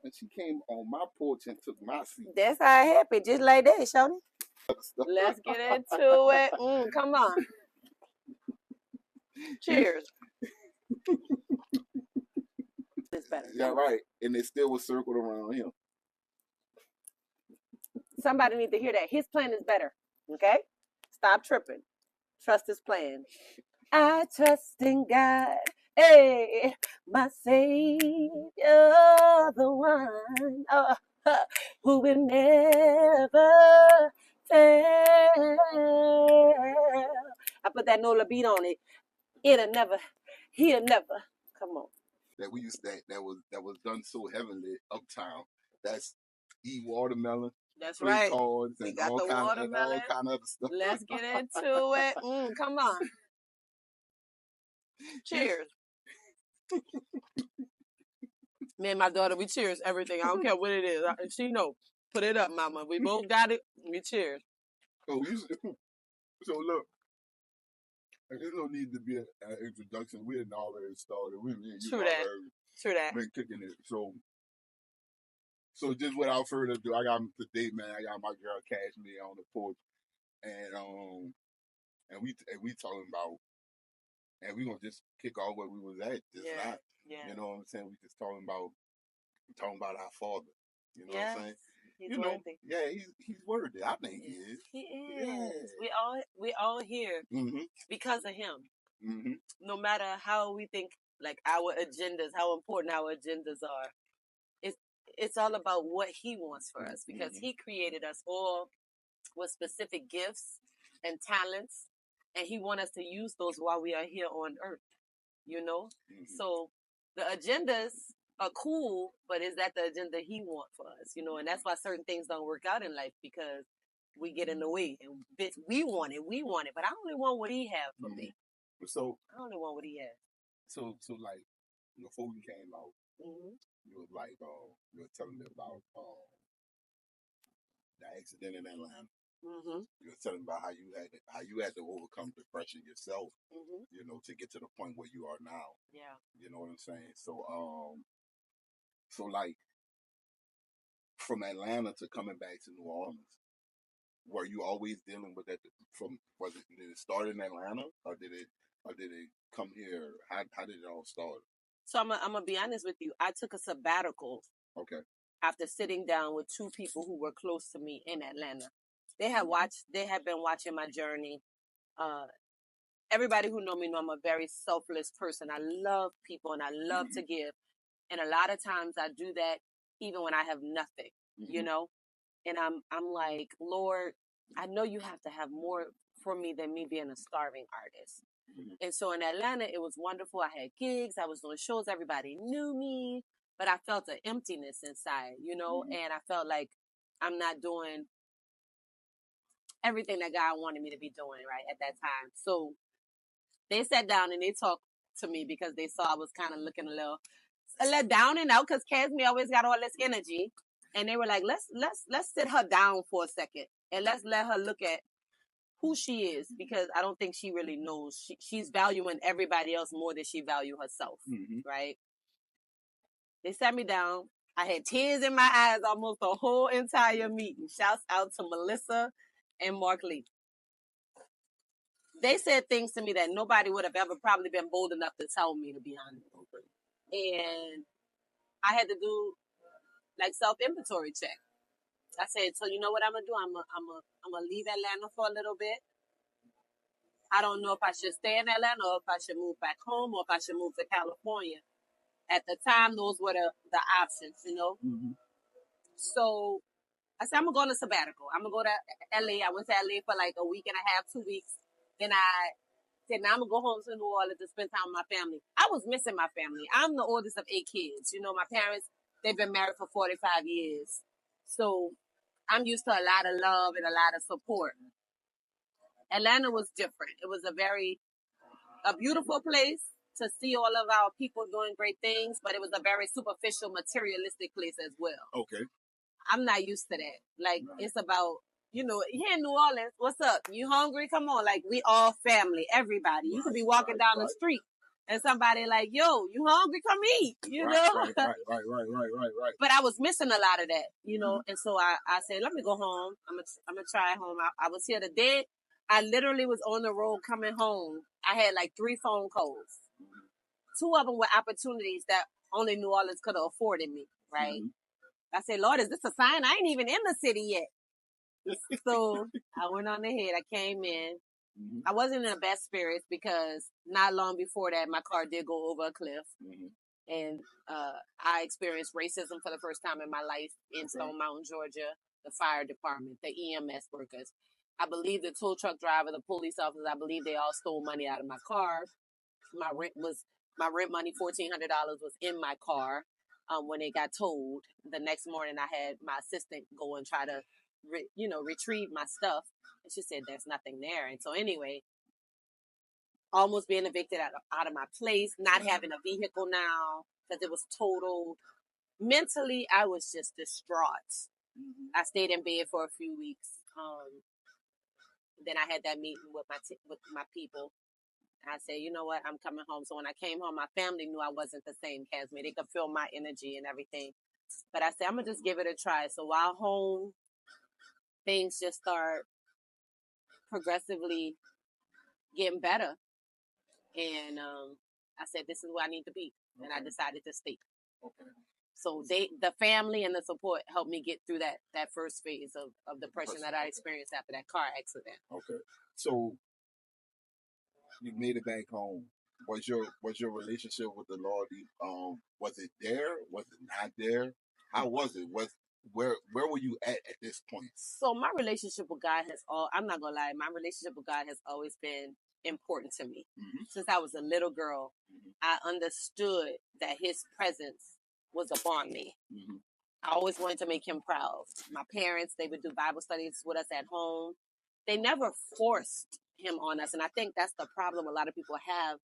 and she came on my porch and took my seat. That's how it happened, just like that, Shoni. Let's get into it. Come on. Cheers. It's better. Yeah, right. And they still was circled around him. Somebody need to hear that. His plan is better. Okay? Stop tripping. Trust his plan. I trust in God. Hey, my Savior, the one who will never fail. I put that Nola beat on it. He'll never. Come on. That we used that was done so heavily uptown. That's eat watermelon. That's play right. cards We and got all the kind watermelon. of other stuff. Let's get into it. Come on. Cheers. Me and my daughter, we cheers everything. I don't care what it is. She know. Put it up, mama. We both got it. We cheers. So look, there's no need to be an introduction. We had already started. True that. Been kicking it. So just without further ado, I got today, man. I got my girl Casme on the porch, and we talking about, and we gonna just kick off where we was at just now. Yeah. You know what I'm saying? We just talking about our father. You know what I'm saying? He's worthy. Yeah, he's worthy. I think he is. He is. Yeah. We all here because of him. Mm-hmm. No matter how we think, like our agendas, how important our agendas are, it's all about what he wants for us, because he created us all with specific gifts and talents, and he wants us to use those while we are here on earth. You know, so the agendas are cool, but is that the agenda he wants for us? You know, and that's why certain things don't work out in life, because we get in the way and we want it, but I only want what he has for me. So I only want what he has. So like before we came out, you was like you were telling me about the accident in Atlanta. You were telling me about how you had to overcome depression yourself, you know, to get to the point where you are now. Yeah. You know what I'm saying? So so like from Atlanta to coming back to New Orleans, were you always dealing with that? Did it start in Atlanta, or did it come here? How did it all start? So I'm gonna be honest with you. I took a sabbatical. Okay. After sitting down with two people who were close to me in Atlanta, they had been watching my journey. Everybody who know me know I'm a very selfless person. I love people and I love to give, and a lot of times I do that even when I have nothing. You know. And I'm like, Lord, I know you have to have more for me than me being a starving artist. And so in Atlanta, it was wonderful. I had gigs. I was doing shows. Everybody knew me. But I felt an emptiness inside, you know, and I felt like I'm not doing everything that God wanted me to be doing, right, at that time. So they sat down and they talked to me because they saw I was kind of looking a little down and out, because Casme always got all this energy. And they were like, let's sit her down for a second and let's let her look at who she is, because I don't think she really knows. She's valuing everybody else more than she value herself, right? They sat me down. I had tears in my eyes almost the whole entire meeting. Shouts out to Melissa and Mark Lee. They said things to me that nobody would have ever probably been bold enough to tell me, to be honest. And I had to do like self-inventory check. I said, so you know what I'm gonna do? I'm gonna leave Atlanta for a little bit. I don't know if I should stay in Atlanta or if I should move back home or if I should move to California. At the time, those were the options, you know. So I said, I'm gonna go on a sabbatical. I'm gonna go to LA. I went to LA for like a week and a half, 2 weeks. Then I said, now I'm gonna go home to New Orleans to spend time with my family. I was missing my family. I'm the oldest of 8 kids. You know, my parents, they've been married for 45 years. So I'm used to a lot of love and a lot of support. Atlanta was different. It was a beautiful place to see all of our people doing great things, but it was a very superficial, materialistic place as well. Okay. I'm not used to that. Like, it's about, you know, here in New Orleans, what's up? You hungry? Come on. Like, we all family, everybody. You could be walking down the street and somebody like, yo, you hungry? Come eat, you know? Right. But I was missing a lot of that, you know? And so I said, let me go home. I'm going to try home. I was here the day I literally was on the road coming home. I had like 3 phone calls. 2 of them were opportunities that only New Orleans could have afforded me, right? I said, Lord, is this a sign? I ain't even in the city yet. So I went on ahead. I came in. I wasn't in the best spirits because not long before that, my car did go over a cliff. And I experienced racism for the first time in my life in Stone Mountain, Georgia. The fire department, the EMS workers. I believe the tow truck driver, the police officers, I believe they all stole money out of my car. My rent money, $1,400 was in my car when it got towed. The next morning, I had my assistant go and try to, retrieve my stuff. And she said, there's nothing there. And so anyway, almost being evicted out of my place, not having a vehicle now because it was totaled. Mentally, I was just distraught. I stayed in bed for a few weeks. Then I had that meeting with my people. I said, you know what, I'm coming home. So when I came home, my family knew I wasn't the same Casme. They could feel my energy and everything. But I said, I'm going to just give it a try. So while home, things just start progressively getting better. And I said, this is where I need to be. And I decided to stay. So the family and the support helped me get through that first phase of depression that I experienced after that car accident. Okay. So you made it back home. Was your relationship with the Lord? Was it there? Was it not there? How was it? Where were you at this point? So my relationship with God I'm not gonna lie, my relationship with God has always been important to me. Since I was a little girl, I understood that His presence was upon me. I always wanted to make Him proud. My parents, they would do Bible studies with us at home. They never forced Him on us. And I think that's the problem a lot of people have.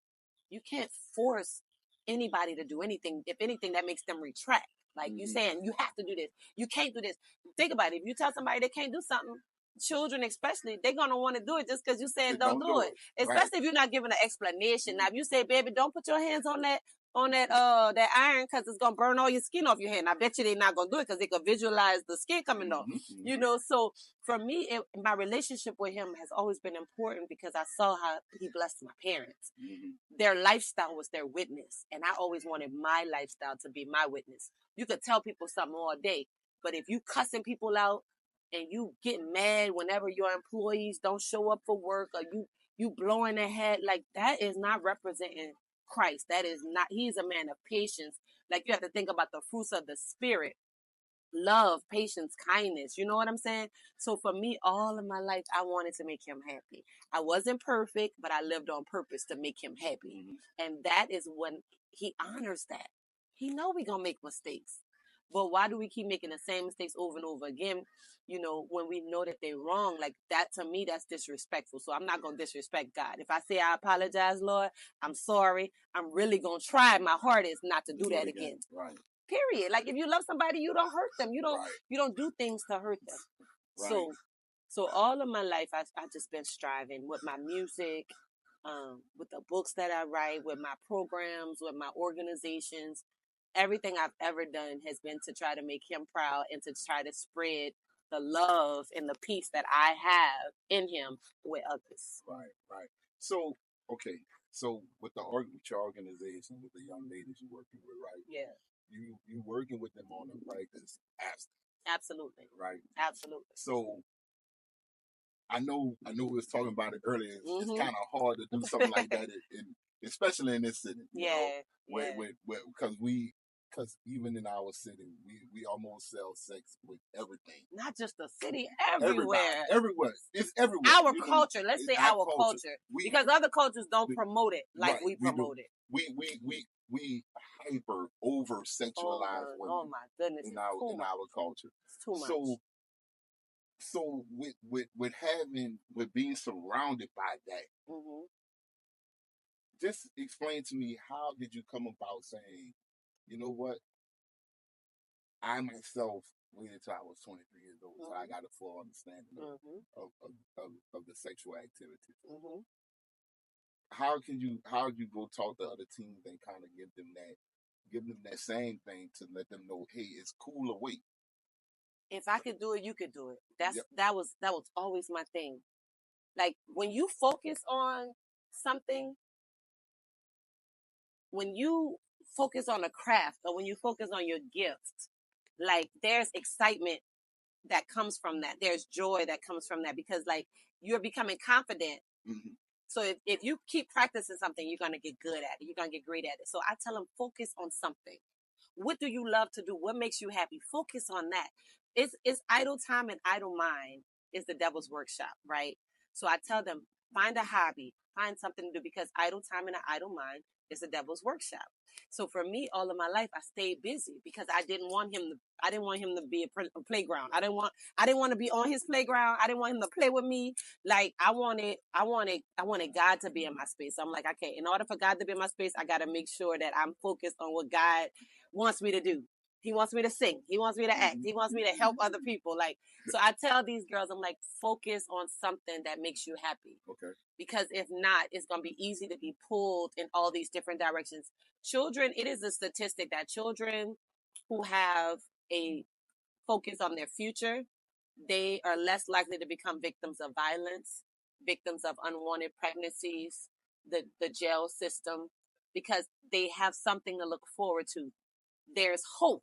You can't force anybody to do anything. If anything, that makes them retract. Like you saying, you have to do this. You can't do this. Think about it. If you tell somebody they can't do something, children especially, they're going to want to do it just because you said don't do it. Especially if you're not giving an explanation. Now, if you say, baby, don't put your hands on that iron because it's going to burn all your skin off your hand. I bet you they're not going to do it because they could visualize the skin coming off. You know, so for me, my relationship with Him has always been important because I saw how He blessed my parents. Their lifestyle was their witness. And I always wanted my lifestyle to be my witness. You could tell people something all day, but if you cussing people out and you getting mad whenever your employees don't show up for work or you blowing their head, like that is not representing Christ. That is not, He's a man of patience. Like you have to think about the fruits of the Spirit. Love, patience, kindness. You know what I'm saying? So for me, all of my life, I wanted to make Him happy. I wasn't perfect, but I lived on purpose to make Him happy. And that is when He honors that. He know we gonna make mistakes. But why do we keep making the same mistakes over and over again? You know, when we know that they're wrong, like that, to me, that's disrespectful. So I'm not going to disrespect God. If I say I apologize, Lord, I'm sorry. I'm really going to try my hardest not to do that again. Right. Period. Like if you love somebody, you don't hurt them. You don't do things to hurt them. Right. So all of my life, I've just been striving with my music, with the books that I write, with my programs, with my organizations. Everything I've ever done has been to try to make Him proud and to try to spread the love and the peace that I have in Him with others. Right. So, okay. So with your organization, with the young ladies you're working with, right? Yeah. You working with them on a practice abstinence. Absolutely. Right. Absolutely. So I know we was talking about it earlier. It's kind of hard to do something like that, especially in this city. Because even in our city, we almost sell sex with everything. Not just the city, everywhere. Everywhere. It's everywhere. Our culture. Let's say our culture. Because other cultures don't promote it like we promote it. We hyper over sexualize women. Oh my goodness. In our culture. It's too much. So with being surrounded by that, just explain to me, how did you come about saying, you know what, I myself waited until I was 23 years old, so I got a full understanding of the sexual activity. how you go talk to other teams and kind of give them that same thing to let them know, hey, it's cool to wait. If I could do it, you could do it. Yep. That was always my thing. Like when you focus on something, when you focus on a craft or when you focus on your gift, like there's excitement that comes from that. There's joy that comes from that because like you're becoming confident. Mm-hmm. So if you keep practicing something, you're going to get good at it. You're going to get great at it. So I tell them, focus on something. What do you love to do? What makes you happy? Focus on that. It's idle time and idle mind is the devil's workshop, right? So I tell them, find a hobby, find something to do because idle time and an idle mind is the devil's workshop. So for me, all of my life, I stayed busy because I didn't want him to be a playground. I didn't want to be on his playground. I didn't want him to play with me. Like I wanted God to be in my space. So I'm like, okay, in order for God to be in my space, I got to make sure that I'm focused on what God wants me to do. He wants me to sing. He wants me to act. He wants me to help other people. Like, so I tell these girls, I'm like, focus on something that makes you happy. Okay. Because if not, it's going to be easy to be pulled in all these different directions. Children, it is a statistic that children who have a focus on their future, they are less likely to become victims of violence, victims of unwanted pregnancies, the jail system, because they have something to look forward to. There's hope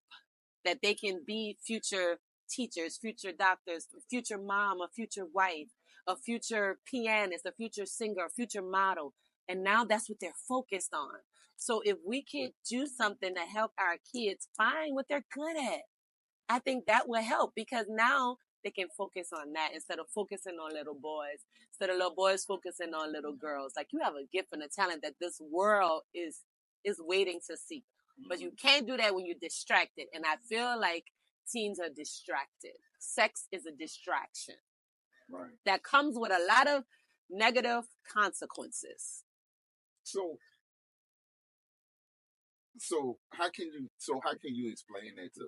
that they can be future teachers, future doctors, future mom, a future wife, a future pianist, a future singer, a future model. And now that's what they're focused on. So if we can do something to help our kids find what they're good at, I think that will help because now they can focus on that instead of focusing on little boys, instead of little boys focusing on little girls. Like you have a gift and a talent that this world is waiting to see. But you can't do that when you're distracted. And I feel like teens are distracted. Sex is a distraction. Right. That comes with a lot of negative consequences. So how can you explain that to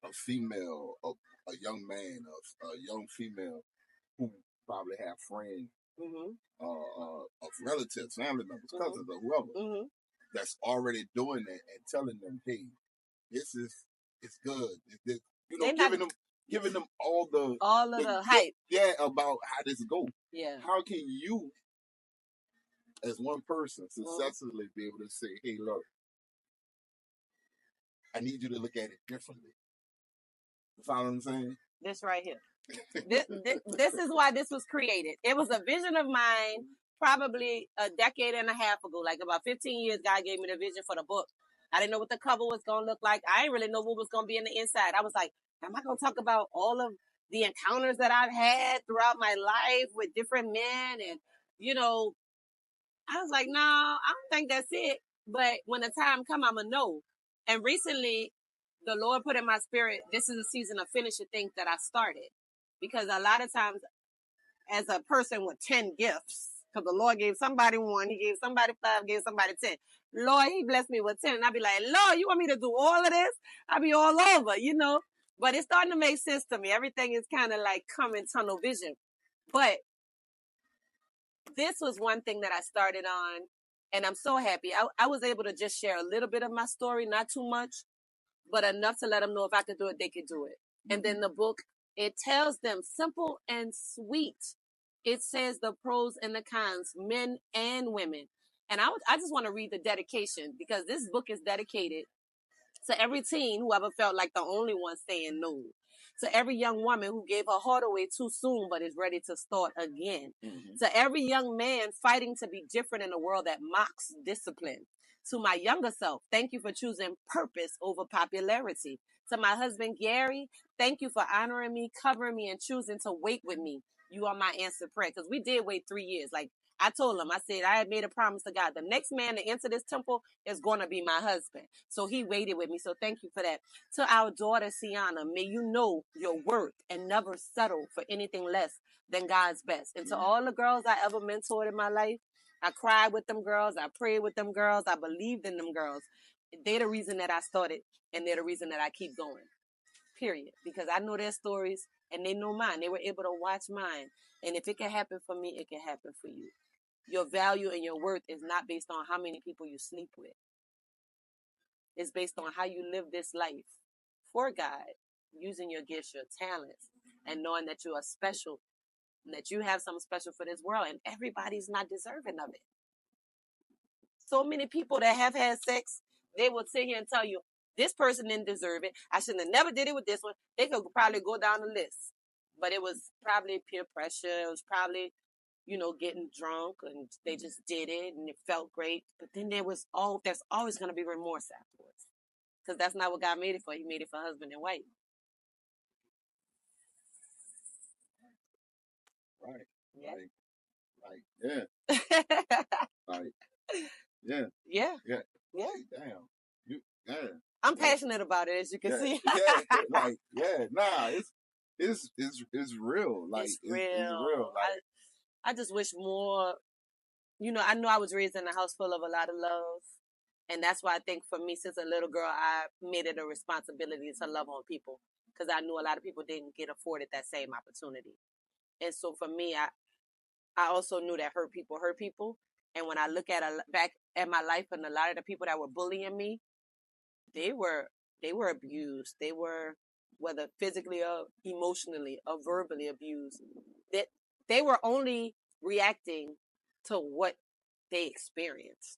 a female, a young man, a young female who probably have friends, of relatives, family members, cousins, or whoever, that's already doing that and telling them, hey, it's good. Giving them all the hype. Yeah, about how this go. Yeah. How can you, as one person, successfully be able to say, hey, look, I need you to look at it differently. You follow what I'm saying? This right here. This is why this was created. It was a vision of mine probably a decade and a half ago, like about 15 years. God gave me the vision for the book. I didn't know what the cover was going to look like. I didn't really know what was going to be in the inside. I was like, am I going to talk about all of the encounters that I've had throughout my life with different men? And, I was like, no, I don't think that's it. But when the time come, I'm going to know. And recently, the Lord put in my spirit, this is a season of finishing things that I started. Because a lot of times, as a person with 10 gifts, because the Lord gave somebody 1, he gave somebody 5, gave somebody 10. Lord, he blessed me with 10. And I'd be like, Lord, you want me to do all of this? I'd be all over, But it's starting to make sense to me. Everything is kind of like coming tunnel vision. But this was one thing that I started on, and I'm so happy. I was able to just share a little bit of my story, not too much, but enough to let them know if I could do it, they could do it. And then the book, it tells them simple and sweet. It says the pros and the cons, men and women. And I just want to read the dedication because this book is dedicated to every teen who ever felt like the only one saying no. To every young woman who gave her heart away too soon but is ready to start again. To every young man fighting to be different in a world that mocks discipline. To my younger self, thank you for choosing purpose over popularity. To my husband, Gary, thank you for honoring me, covering me, and choosing to wait with me. You are my answered prayer. Because we did wait 3 years. Like I told him, I said, I had made a promise to God. The next man to enter this temple is going to be my husband. So he waited with me. So thank you for that. To our daughter, Sienna, may you know your worth and never settle for anything less than God's best. And to all the girls I ever mentored in my life, I cried with them girls. I prayed with them girls. I believed in them girls. They're the reason that I started, and they're the reason that I keep going. Period. Because I know their stories, and they know mine. They were able to watch mine. And if it can happen for me, it can happen for you. Your value and your worth is not based on how many people you sleep with. It's based on how you live this life for God, using your gifts, your talents, and knowing that you are special, and that you have something special for this world, and everybody's not deserving of it. So many people that have had sex, they will sit here and tell you, this person didn't deserve it. I shouldn't have never did it with this one. They could probably go down the list. But it was probably peer pressure. It was probably, getting drunk, and they just did it and it felt great. But then there's always going to be remorse afterwards. Because that's not what God made it for. He made it for husband and wife. Right. Yeah. Yeah. Yeah. Damn. I'm passionate about it, as you can see. It's real. Like, it's real. It's real. Like, I just wish more, I know I was raised in a house full of a lot of love. And that's why I think for me, since a little girl, I made it a responsibility to love on people. Because I knew a lot of people didn't get afforded that same opportunity. And so for me, I also knew that hurt people. And when I look back at my life, and a lot of the people that were bullying me, they were abused. They were, whether physically or emotionally or verbally abused. That they were only reacting to what they experienced.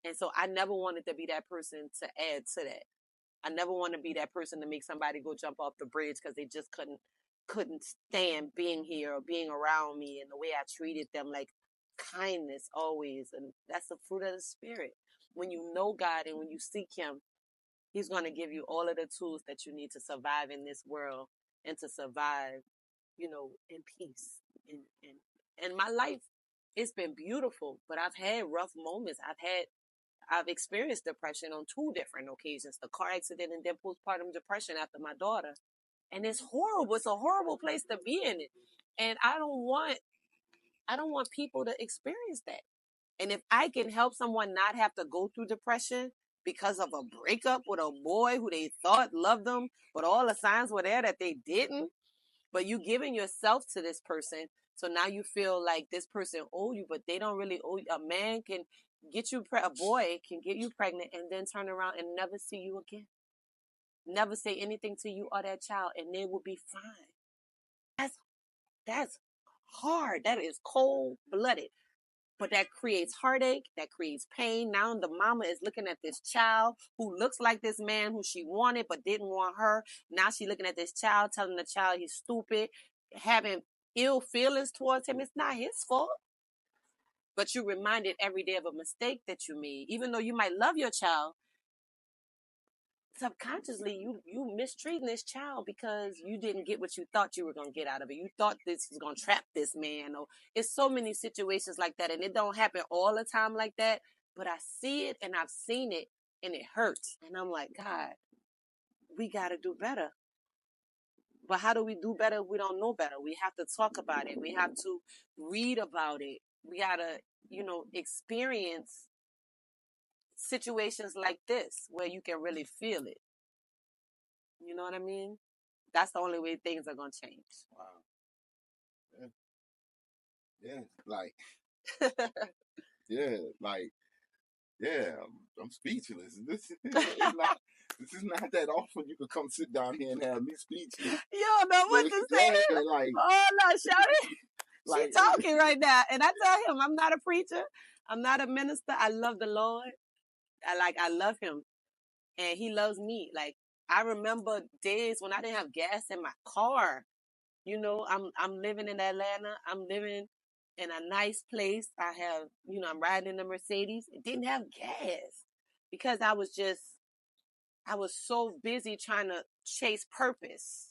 And so I never wanted to be that person to add to that. I never want to be that person to make somebody go jump off the bridge because they just couldn't stand being here or being around me, and the way I treated them, like kindness always. And that's the fruit of the Spirit. When you know God and when you seek Him, He's going to give you all of the tools that you need to survive in this world and to survive, in peace. And my life, it's been beautiful, but I've had rough moments. I've experienced depression on 2 different occasions, the car accident and then postpartum depression after my daughter. And it's horrible. It's a horrible place to be in it. And I don't want people to experience that. And if I can help someone not have to go through depression because of a breakup with a boy who they thought loved them, but all the signs were there that they didn't, but you giving yourself to this person, so now you feel like this person owe you, but they don't really owe you. A man can get you, a boy can get you pregnant and then turn around and never see you again. Never say anything to you or that child, and they will be fine. That's hard. That is cold-blooded. But that creates heartache. That creates pain. Now the mama is looking at this child who looks like this man who she wanted but didn't want her. Now she's looking at this child, telling the child he's stupid, having ill feelings towards him. It's not his fault. But you're reminded every day of a mistake that you made. Even though you might love your child, subconsciously you mistreating this child because you didn't get what you thought you were going to get out of it. You thought this was going to trap this man. Or it's so many situations like that, and it don't happen all the time like that, but I see it and I've seen it, and it hurts. And I'm like, God, we got to do better. But how do we do better if we don't know better? We have to talk about it. We have to read about it. We got to, experience situations like this where you can really feel it. You know what I mean? That's the only way things are going to change. Wow. Yeah. I'm speechless. This is not that often you could come sit down here and have me speechless. You don't know what to say. Oh, no, Shawty. She's talking right now. And I tell him, I'm not a preacher. I'm not a minister. I love the Lord. I love him. And he loves me. Like, I remember days when I didn't have gas in my car. I'm living in Atlanta. I'm living in a nice place. I have, I'm riding in a Mercedes. It didn't have gas because I was so busy trying to chase purpose.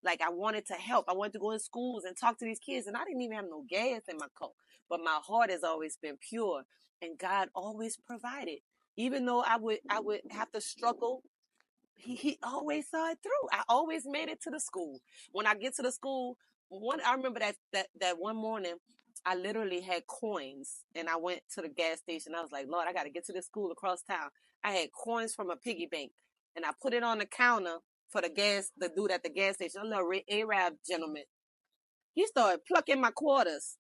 Like, I wanted to help. I wanted to go in schools and talk to these kids, and I didn't even have no gas in my car. But my heart has always been pure, and God always provided. Even though I would have to struggle, he always saw it through. I always made it to the school. When I get to the school, I remember that one morning, I literally had coins, and I went to the gas station. I was like, Lord, I got to get to this school across town. I had coins from a piggy bank, and I put it on the counter for the dude at the gas station, a little Arab gentleman. He started plucking my quarters.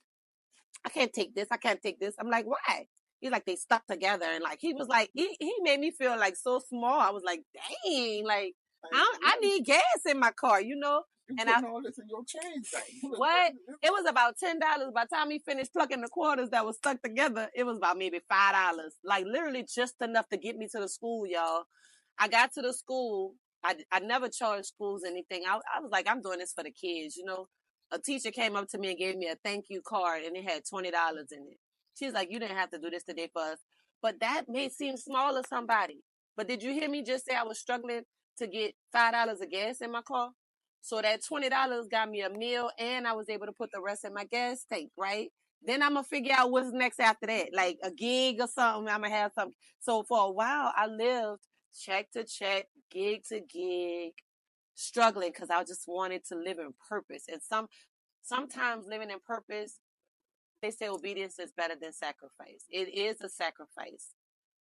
I can't take this. I can't take this. I'm like, why? He's like, they stuck together. And like, he was like, he made me feel like so small. I was like, dang, like, I need gas in my car, you know? You and putting all this in your change thing. What? It was about $10. By the time he finished plucking the quarters that was stuck together, it was about maybe $5. Like literally just enough to get me to the school, y'all. I got to the school. I never charged schools anything. I was like, I'm doing this for the kids, you know? A teacher came up to me and gave me a thank you card and it had $20 in it. She's like, you didn't have to do this today for us. But that may seem small to somebody. But did you hear me just say I was struggling to get $5 of gas in my car? So that $20 got me a meal and I was able to put the rest in my gas tank, right? Then I'm going to figure out what's next after that. Like a gig or something. I'm going to have something. So for a while, I lived check to check, gig to gig, struggling because I just wanted to live in purpose. And sometimes living in purpose, they say obedience is better than sacrifice. It is a sacrifice.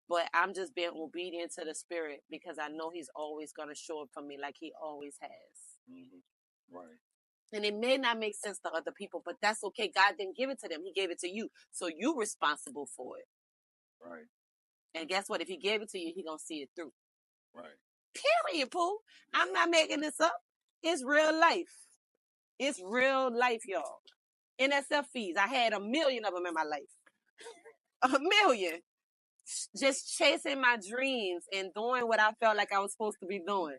But I'm just being obedient to the Spirit because I know He's always going to show up for me like He always has. Mm-hmm. Right. And it may not make sense to other people, but that's okay. God didn't give it to them. He gave it to you. So you're responsible for it. Right. And guess what? If He gave it to you, He going to see it through. Right. Period, Pooh. I'm not making this up. It's real life. It's real life, y'all. NSF fees. I had 1 million of them in my life. 1 million. Just chasing my dreams and doing what I felt like I was supposed to be doing.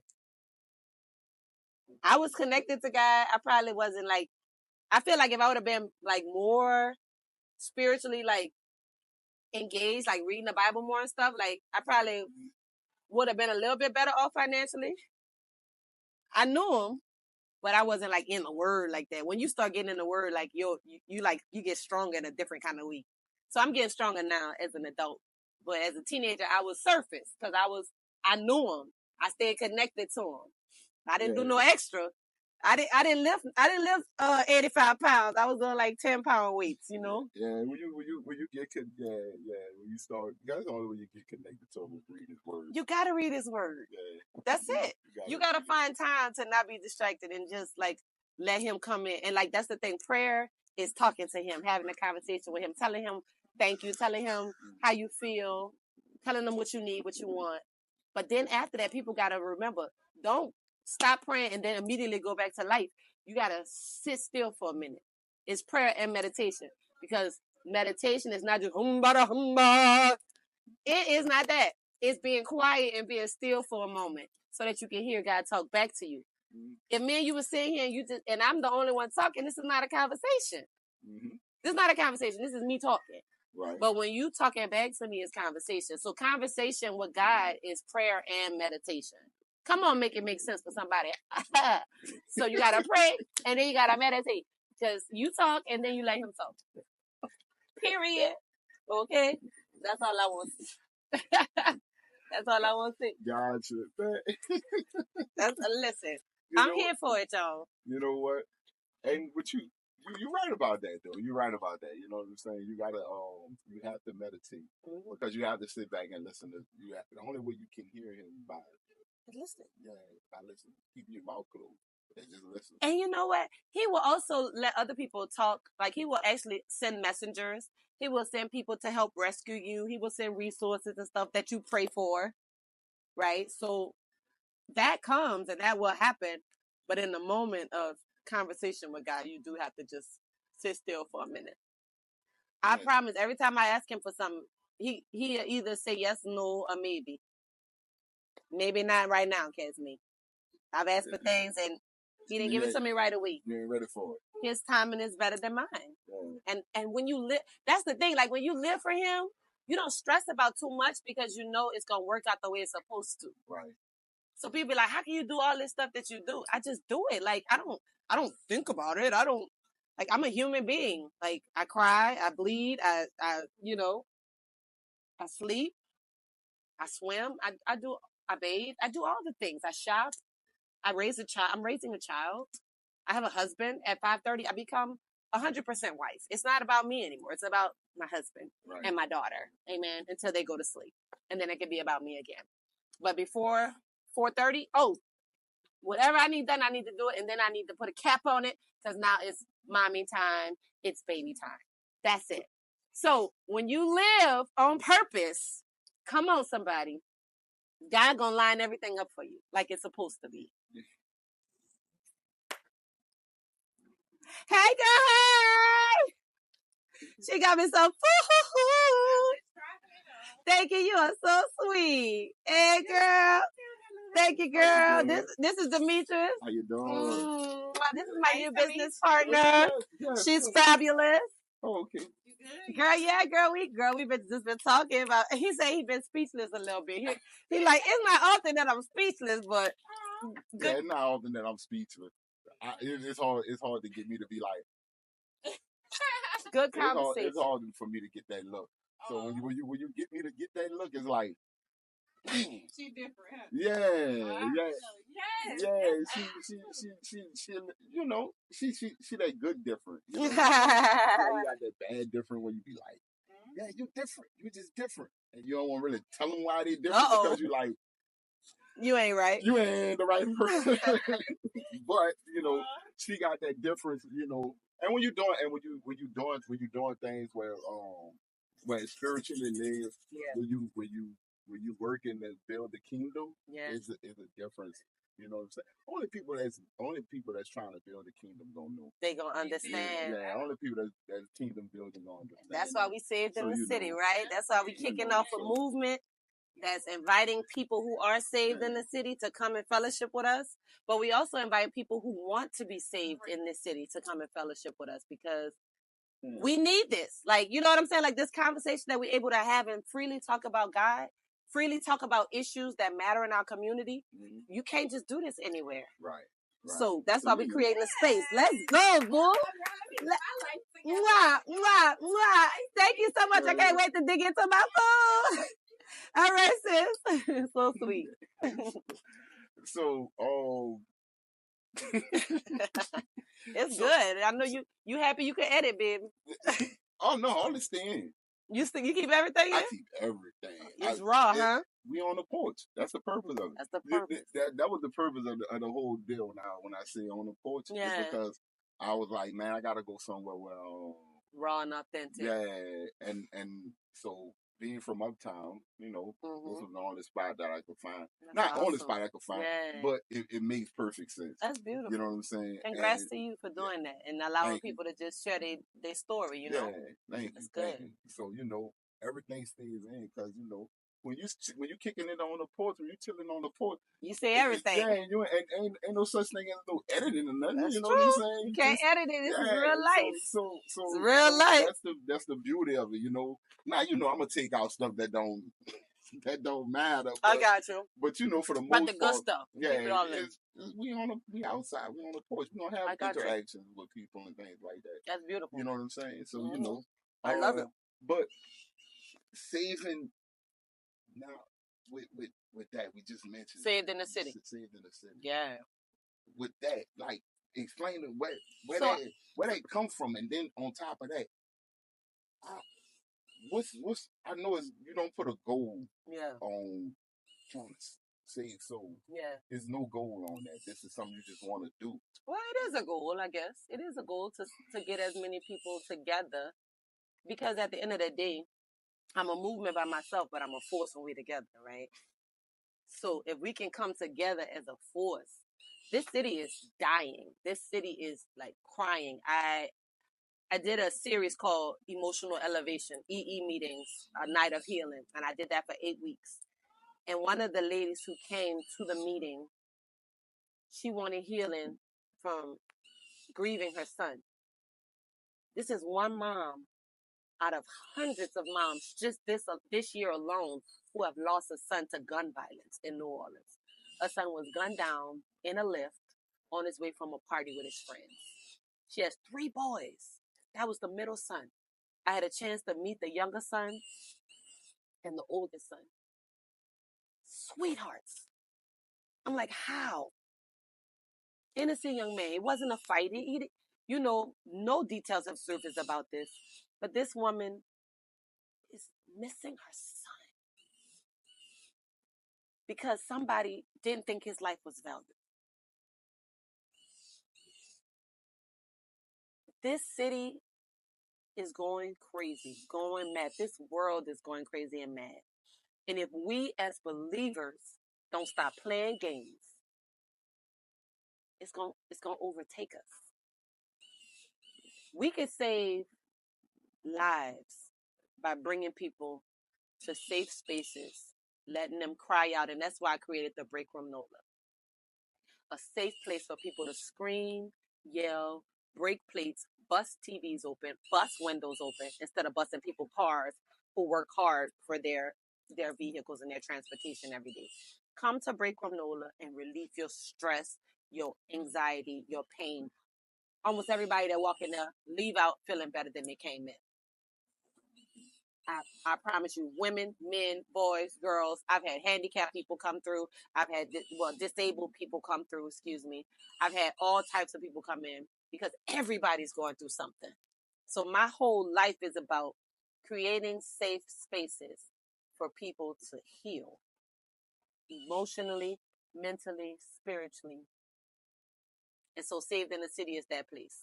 I was connected to God. I probably wasn't like, I feel like if I would have been like more spiritually like engaged, like reading the Bible more and stuff, like I probably would have been a little bit better off financially. I knew him, but I wasn't like in the word like that. When you start getting in the word, like you get stronger in a different kind of way. So I'm getting stronger now as an adult. But as a teenager, I was surface because I knew him. I stayed connected to him. I didn't do no extra. I didn't lift 85 pounds. I was doing like 10-pound weights, you know. Yeah, when you get when you start, that's the only way you get connected to him is read his word. You gotta read his word. Yeah. That's it. You gotta find time to not be distracted and just like let him come in. And like that's the thing. Prayer is talking to him, having a conversation with him, telling him thank you, telling him how you feel, telling him what you need, what you want. But then after that, people gotta remember, don't stop praying and then immediately go back to life. You gotta sit still for a minute. It's prayer and meditation because meditation is not just humba humba. It is not that. It's being quiet and being still for a moment so that you can hear God talk back to you. Mm-hmm. If me and you were sitting here and I'm the only one talking, this is not a conversation. Mm-hmm. This is not a conversation. This is me talking. Right. But when you talking back to me, it's conversation. So conversation with God is prayer and meditation. Come on, make it make sense for somebody. So you gotta pray and then you gotta meditate. Because you talk and then you let him talk. Period. Okay? That's all I want to see. That's all I want to see. Gotcha. Listen. I'm here for it, y'all. You know what? And what you're right about that, though. You're right about that. You know what I'm saying? You gotta, you have to meditate because you have to sit back and listen to. The only way you can hear him by listening. Yeah, by listening. Keep your mouth closed and just listen. And you know what? He will also let other people talk. Like he will actually send messengers. He will send people to help rescue you. He will send resources and stuff that you pray for. Right? So that comes and that will happen. But in the moment of conversation with God, you do have to just sit still for a minute. Right. I promise every time I ask him for something, he either say yes, no, or maybe. Maybe not right now, Casme. I've asked for things and he didn't give it to me right away. You ain't ready for it. His timing is better than mine. Yeah. And when you live, that's the thing. Like when you live for him, you don't stress about too much because you know it's gonna work out the way it's supposed to. Right. So people be like, how can you do all this stuff that you do? I just do it. Like I don't think about it. I'm a human being. Like I cry, I bleed, I sleep, I swim, I bathe, I do all the things. I shop, I raise a child. I'm raising a child. I have a husband. At 5:30, I become 100% wife. It's not about me anymore. It's about my husband and my daughter. Amen. Until they go to sleep. And then it can be about me again. But before 4:30, whatever I need done, I need to do it. And then I need to put a cap on it because now it's mommy time. It's baby time. That's it. So when you live on purpose, come on, somebody. God gonna line everything up for you like it's supposed to be. Hey, girl. She got me so Thank you. You are so sweet. Hey, girl. Thank you, girl. This is Demetrius. How you doing? This is my new business partner. She's fabulous. Oh, okay. Girl, yeah, we've just been talking about. He said he's been speechless a little bit. He like, it's not often that I'm speechless, but yeah, it's not often that I'm speechless. It's hard to get me to be like. Good conversation. It's hard for me to get that look. So when you get me to get that look, it's like. She different. Huh? Yeah. She you know, she that good different. You know? You got that bad different where you be like, yeah, you different. You just different, and you don't want to really tell them why they different because you like, you ain't right. You ain't the right person. But you know, she got that difference. You know, and when you doing things where it's spiritually live, when you working to build the kingdom, is a difference. You know what I'm saying? Only people that's trying to build the kingdom don't know. They gonna understand. Yeah, only people that's kingdom building gonna understand. That's why we saved in the city, right? That's why we kicking off a movement that's inviting people who are saved in the city to come and fellowship with us. But we also invite people who want to be saved in this city to come and fellowship with us because we need this. Like, you know what I'm saying? Like this conversation that we're able to have and freely talk about God, freely talk about issues that matter in our community. You can't just do this anywhere. Right. So that's why we're creating a space. Let's go, boo. Thank you so much. I can't wait to dig into my food. All right, sis. So sweet. So, it's good. I know you happy you can edit, baby. Oh no, I understand. You keep everything in? I keep everything. It's raw, huh? We on the porch. That's the purpose of it. That's the purpose. That was the purpose of the whole deal. Now, when I say on the porch, it's because I was like, man, I gotta go somewhere where raw and authentic. Yeah, and so being from uptown, you know, this was the only spot that I could find. That's not the only spot I could find, but it makes perfect sense. That's beautiful. You know what I'm saying? Congrats to you for doing that and allowing people to just share their story, you know? Thank you. Thank you. So, you know, everything stays in because, you know, when you kicking it on the porch, when you chilling on the porch, you say everything. Ain't no such thing as no editing or nothing. That's you know true. what I'm saying? You can't edit it. This is real life. So it's real life. That's the beauty of it, you know. Now you know I'm gonna take out stuff that don't matter. But, I got you. But you know, for the most part, the good stuff. We outside. We on the porch. We don't have interactions with people and things like that. That's beautiful. You know what I'm saying? So you know, I love it. But saving now. With that, we just mentioned saved in the city. Saved in the city. Yeah. With that, like explaining where they come from, and then on top of that, what's I know is you don't put a goal on trying to save souls. Yeah. There's no goal on that. This is something you just want to do. Well, it is a goal, I guess. It is a goal to get as many people together, because at the end of the day, I'm a movement by myself, but I'm a force when we're together, right? So if we can come together as a force, this city is dying. This city is like crying. I did a series called Emotional Elevation, EE meetings, a night of healing. And I did that for 8 weeks. And one of the ladies who came to the meeting, she wanted healing from grieving her son. This is one mom out of hundreds of moms just this year alone who have lost a son to gun violence in New Orleans. A son was gunned down in a lift on his way from a party with his friends. She has 3 boys. That was the middle son. I had a chance to meet the younger son and the oldest son. Sweethearts. I'm like, how? Innocent young man. It wasn't a fight. You know, no details have surfaced about this. But this woman is missing her son because somebody didn't think his life was valuable. This city is going crazy, going mad. This world is going crazy and mad. And if we as believers don't stop playing games, it's going to overtake us. We could save lives by bringing people to safe spaces, letting them cry out. And that's why I created the Break Room NOLA. A safe place for people to scream, yell, break plates, bust TVs open, bust windows open, instead of busting people's cars who work hard for their vehicles and their transportation every day. Come to Break Room NOLA and relieve your stress, your anxiety, your pain. Almost everybody that walk in there leave out feeling better than they came in. I promise you, women, men, boys, girls. I've had handicapped people come through. I've had disabled people come through. Excuse me. I've had all types of people come in because everybody's going through something. So my whole life is about creating safe spaces for people to heal emotionally, mentally, spiritually. And so Saved in the City is that place.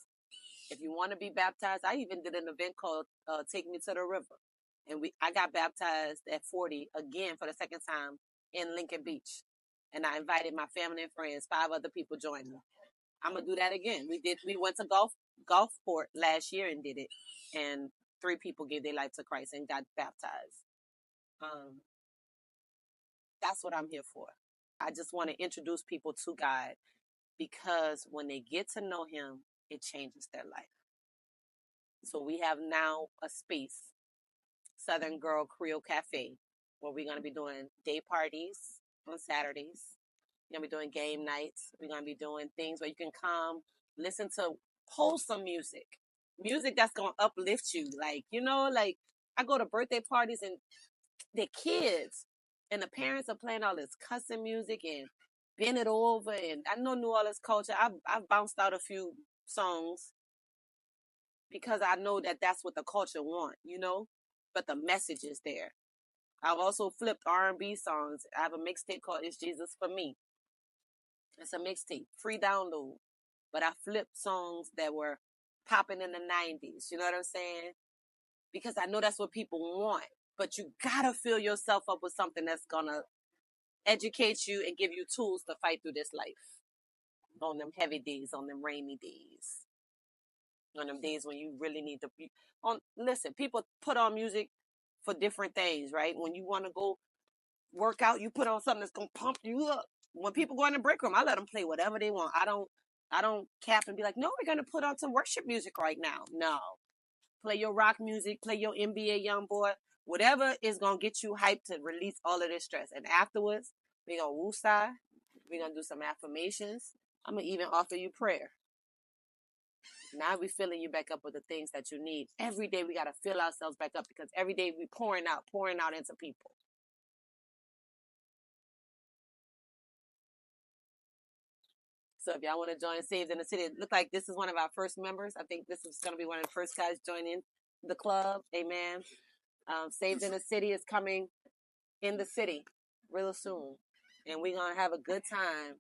If you want to be baptized, I even did an event called Take Me to the River. And I got baptized at 40 again for the second time in Lincoln Beach. And I invited my family and friends, 5 other people joined me. I'm going to do that again. We went to Gulfport last year and did it. And 3 people gave their life to Christ and got baptized. That's what I'm here for. I just want to introduce people to God, because when they get to know him, it changes their life. So we have now a space, Southern Girl Creole Cafe, where we're going to be doing day parties on Saturdays. We're going to be doing game nights. We're going to be doing things where you can come, listen to wholesome music that's going to uplift you. Like, like I go to birthday parties and the kids and the parents are playing all this cussing music and bend it over. And I know New Orleans culture. I've bounced out a few songs because I know that that's what the culture want, but the message is there. I've also flipped R&B songs. I have a mixtape called It's Jesus for Me. It's a mixtape, free download. But I flipped songs that were popping in the 90s. You know what I'm saying? Because I know that's what people want. But you gotta fill yourself up with something that's gonna educate you and give you tools to fight through this life. On them heavy days, on them rainy days. On them days when you really need to be listen, people put on music for different things, right? When you want to go work out, you put on something that's gonna pump you up. When people go in the break room, I let them play whatever they want. I don't cap and be like, no, we're gonna put on some worship music right now. No, play your rock music, play your NBA Youngboy, whatever is gonna get you hyped to release all of this stress. And afterwards, we're gonna woosah. We're gonna do some affirmations. I'm gonna even offer you prayer. Now we're filling you back up with the things that you need. Every day we got to fill ourselves back up, because every day we're pouring out into people. So if y'all want to join Saved in the City, it looks like this is one of our first members. I think this is going to be one of the first guys joining the club. Amen. Saved in the City is coming in the city real soon. And we're going to have a good time.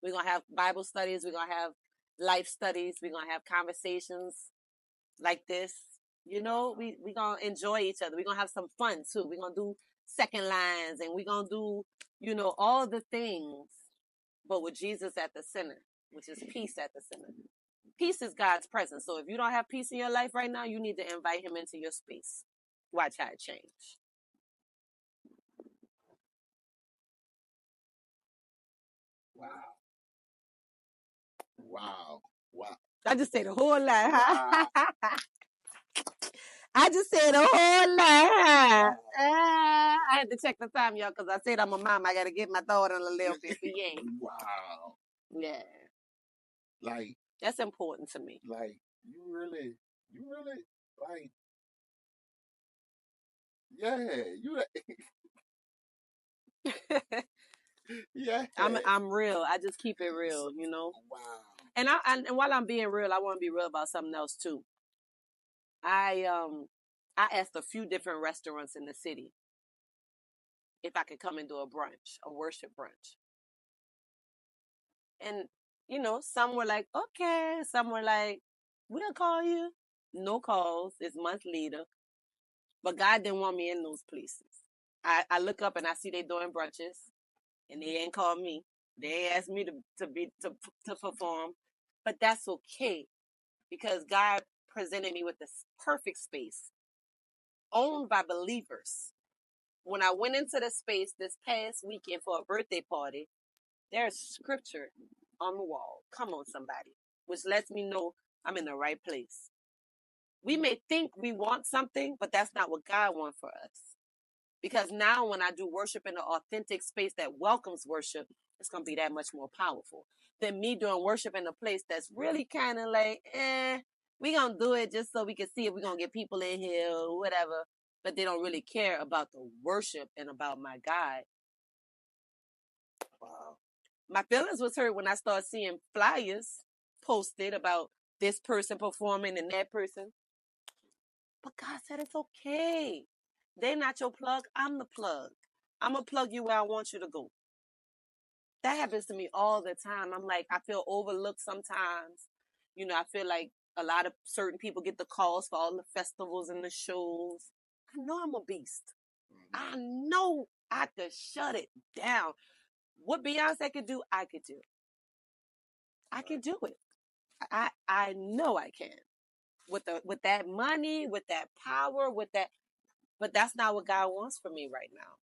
We're going to have Bible studies. We're going to have life studies. We're going to have conversations like this. We're going to enjoy each other. We're going to have some fun too. We're going to do second lines, and we're going to do, all the things, but with Jesus at the center, which is peace at the center. Peace is God's presence. So if you don't have peace in your life right now, you need to invite him into your space. Watch how it change. Wow. I just say the whole lot, huh? Wow. I just said a whole lot. I had to check the time, y'all, because I said I'm a mom. I got to get my thought on a little bit. Yeah. Wow. Yeah. Like, that's important to me. Like, you really, like, yeah, yeah. I'm real. I just keep it real, Wow. And while I'm being real, I want to be real about something else too. I asked a few different restaurants in the city if I could come and do a brunch, a worship brunch. And some were like, okay. Some were like, we'll call you. no calls. It's months later. But God didn't want me in those places. I look up and I see they doing brunches, and they ain't called me. They ain't asked me to perform, but that's okay because God presented me with this perfect space owned by believers. When I went into the space this past weekend for a birthday party, there's scripture on the wall. Come on, somebody, which lets me know I'm in the right place. We may think we want something, but that's not what God wants for us. Because now when I do worship in an authentic space that welcomes worship, it's going to be that much more powerful than me doing worship in a place that's really kind of like, we going to do it just so we can see if we're going to get people in here or whatever. But they don't really care about the worship and about my God. Wow. My feelings was hurt when I started seeing flyers posted about this person performing and that person. But God said it's okay. They're not your plug. I'm the plug. I'm going to plug you where I want you to go. That happens to me all the time. I'm like, I feel overlooked sometimes. You know, I feel like a lot of certain people get the calls for all the festivals and the shows. I know I'm a beast. I know I could shut it down. What Beyonce could do, I could do. I can do it. I know I can. With that money, with that power, with that. But that's not what God wants for me right now.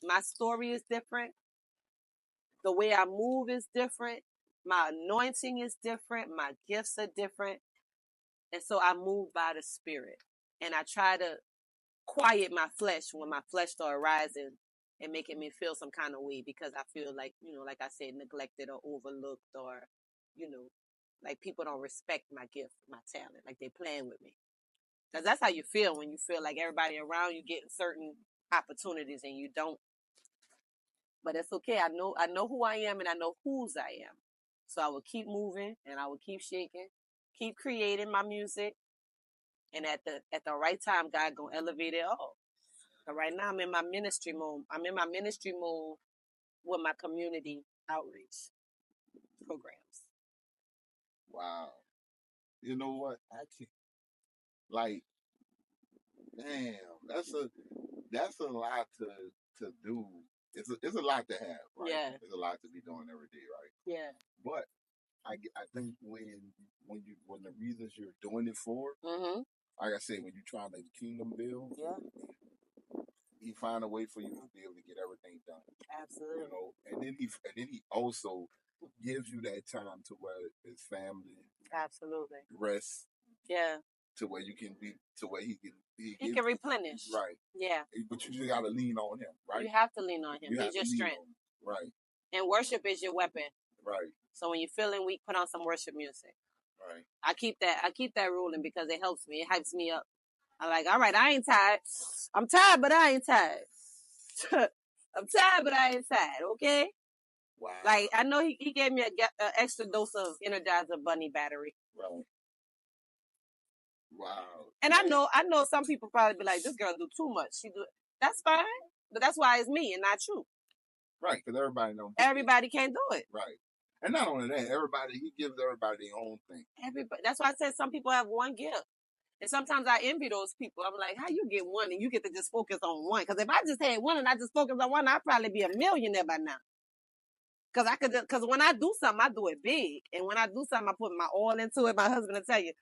My story is different. The way I move is different. My anointing is different. My gifts are different. And so I move by the Spirit. And I try to quiet my flesh when my flesh starts rising and making me feel some kind of way because I feel like, you know, like I said, neglected or overlooked or, you know, like people don't respect my gift, my talent, like they playing with me. Because that's how you feel when you feel like everybody around you getting certain opportunities and you don't. But it's okay. I know who I am and I know whose I am. So I will keep moving and I will keep shaking, keep creating my music. And at the right time, God gonna elevate it all. But right now I'm in my ministry mode. I'm in my ministry mode with my community outreach programs. Wow. You know what? I can't, like, damn, that's a lot to do. It's a lot to have, right? Yeah. It's a lot to be doing every day, right? Yeah. But I think when the reasons you're doing it for, Mm-hmm. like I said, when you're trying to kingdom build, Yeah. he find a way for you to be able to get everything done. Absolutely. You know, and then he also gives you that time to where it's family, Absolutely. rest, Yeah. to where you can be, to where he can replenish. right. Yeah. But you just gotta lean on him, right? You have to lean on him. He's your strength. Right. And worship is your weapon. Right. So when you're feeling weak, put on some worship music. Right. I keep that ruling because it helps me. It hypes me up. I'm like, all right, I ain't tired. I'm tired, but I ain't tired. I'm tired, but I ain't tired. Okay. Wow. Like I know he gave me an extra dose of Energizer Bunny battery. Right. Wow. And I know some people probably be like, this girl do too much. That's fine, but that's why it's me and not you. Right, because everybody can't do it. Right. And not only that, he gives everybody their own thing. Everybody. That's why I said some people have one gift. And sometimes I envy those people. I'm like, how you get one and you get to just focus on one? Because if I just had one and I just focus on one, I'd probably be a millionaire by now. Because when I do something, I do it big. And when I do something, I put my all into it. My husband will tell you,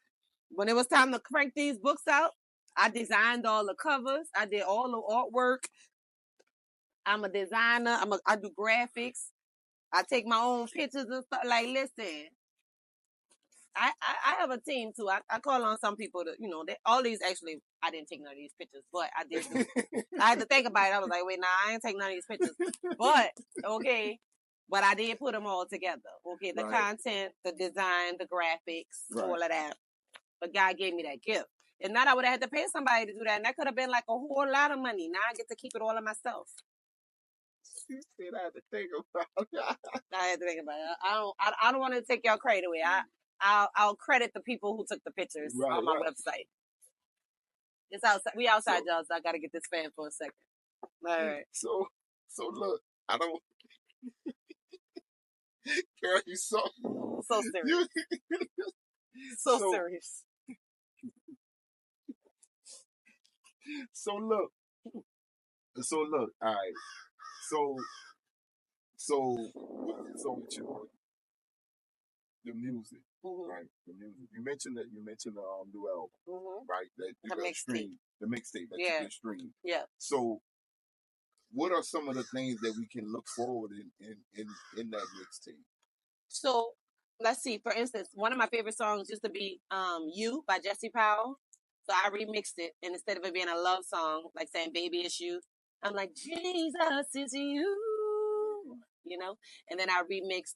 when it was time to crank these books out, I designed all the covers. I did all the artwork. I'm a designer. I do graphics. I take my own pictures and stuff. Like, listen, I have a team too. I call on some people to, all these actually, I didn't take none of these pictures, but I did. I had to think about it. I was like, wait, I ain't taking none of these pictures. But, okay, but I did put them all together. Okay, the content, the design, the graphics, all of that. But God gave me that gift. And not I would have had to pay somebody to do that. And that could have been like a whole lot of money. Now I get to keep it all to myself. You said I had to think about it. I had to think about it. I don't want to take y'all credit away. I'll credit the people who took the pictures on my website. It's outside. We outside, y'all. So I got to get this fan for a second. All right. So look, I don't. Girl, you so serious. So serious. So look. All right. So with the music, right? The music. You mentioned the new album, right? That you got streamed, the mixtape that you get streamed. Yeah. So what are some of the things that we can look forward in that mixtape? So let's see. For instance, one of my favorite songs used to be "You" by Jesse Powell. So I remixed it, and instead of it being a love song, like saying "Baby It's You," I'm like "Jesus is you," you know. And then I remixed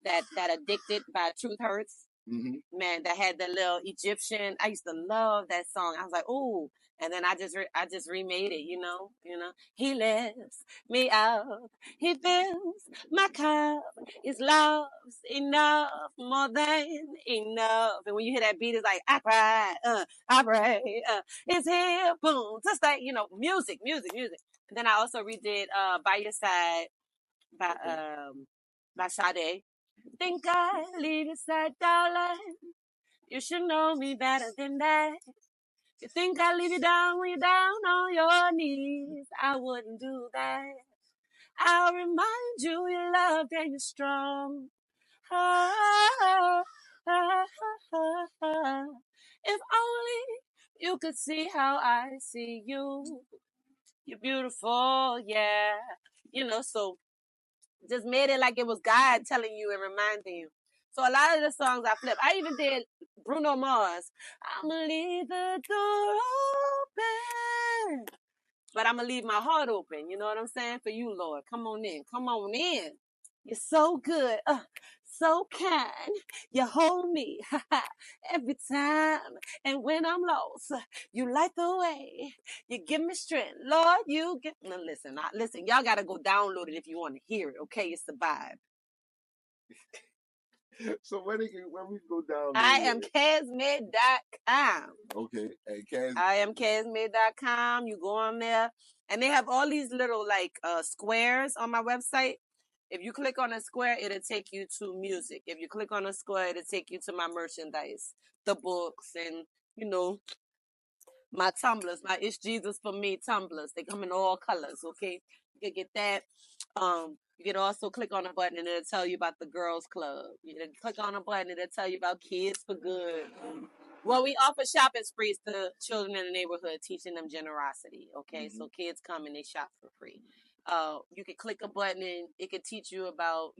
that "Addicted" by Truth Hurts. Man, that had the little Egyptian. I used to love that song. I was like, ooh. And then I just remade it, you know. He lifts me up. He fills my cup. His love's enough, more than enough. And when you hear that beat, it's like, I cry, I pray, it's here, boom, just like, music. And then I also redid By Your Side by Sade. Think I leave your side, darling. You should know me better than that. You think I leave you down when you're down on your knees? I wouldn't do that. I'll remind you you're loved and you're strong. Ah, ah, ah, ah. If only you could see how I see you. You're beautiful, yeah. So just made it like it was God telling you and reminding you. So a lot of the songs I flipped. I even did Bruno Mars. I'ma leave the door open, but I'ma leave my heart open. You know what I'm saying? For you, Lord. Come on in. Come on in. You're so good. So kind. You hold me every time. And when I'm lost, you light the way. You give me strength. Lord, you give... Now listen. Y'all got to go download it if you want to hear it, okay? It's the vibe. So where we go down? I am Casme.com. Okay. Hey, Casme. I am Casme.com. You go on there. And they have all these little squares on my website. If you click on a square, it'll take you to music. If you click on a square, it'll take you to my merchandise, the books, and, my tumblers, my It's Jesus for Me tumblers. They come in all colors, okay? You can get that. You can also click on a button and it'll tell you about the girls club. You can click on a button and it'll tell you about Kids for Good. Well, we offer shopping sprees to children in the neighborhood, teaching them generosity, okay? So kids come and they shop for free. You can click a button and it can teach you about,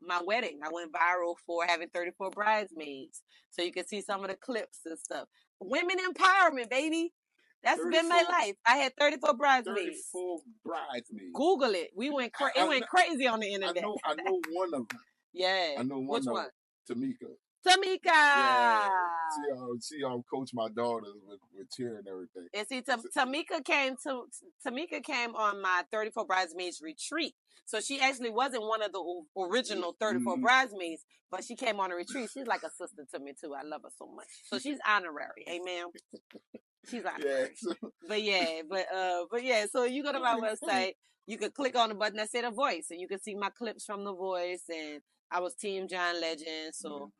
my wedding. I went viral for having 34 bridesmaids. So you can see some of the clips and stuff. Women empowerment, baby. That's been my life. I had 34 bridesmaids. 34 bridesmaids. Google it. It went crazy on the internet. I know one of them. Yeah. I know one. Which one? Tamika. Yeah. She coached my daughters with cheer and everything. And see, Tamika came on my 34 bridesmaids retreat. So she actually wasn't one of the original 34 bridesmaids, but she came on a retreat. She's like a sister to me too. I love her so much. So she's honorary. Amen. She's honorary. But yeah. So you go to my website, you could click on the button that said The Voice, and you can see my clips from The Voice. And I was Team John Legend, so.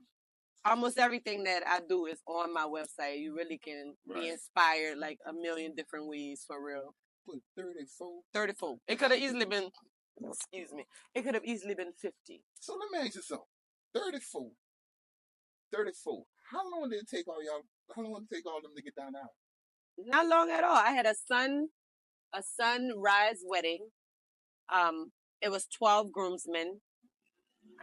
Almost everything that I do is on my website. You really can be inspired like a million different ways, for real. 34. It could have easily been, it could have easily been 50. So let me ask you something. 34. How long did it take all them to get down out? Not long at all. I had a sunrise wedding. It was 12 groomsmen.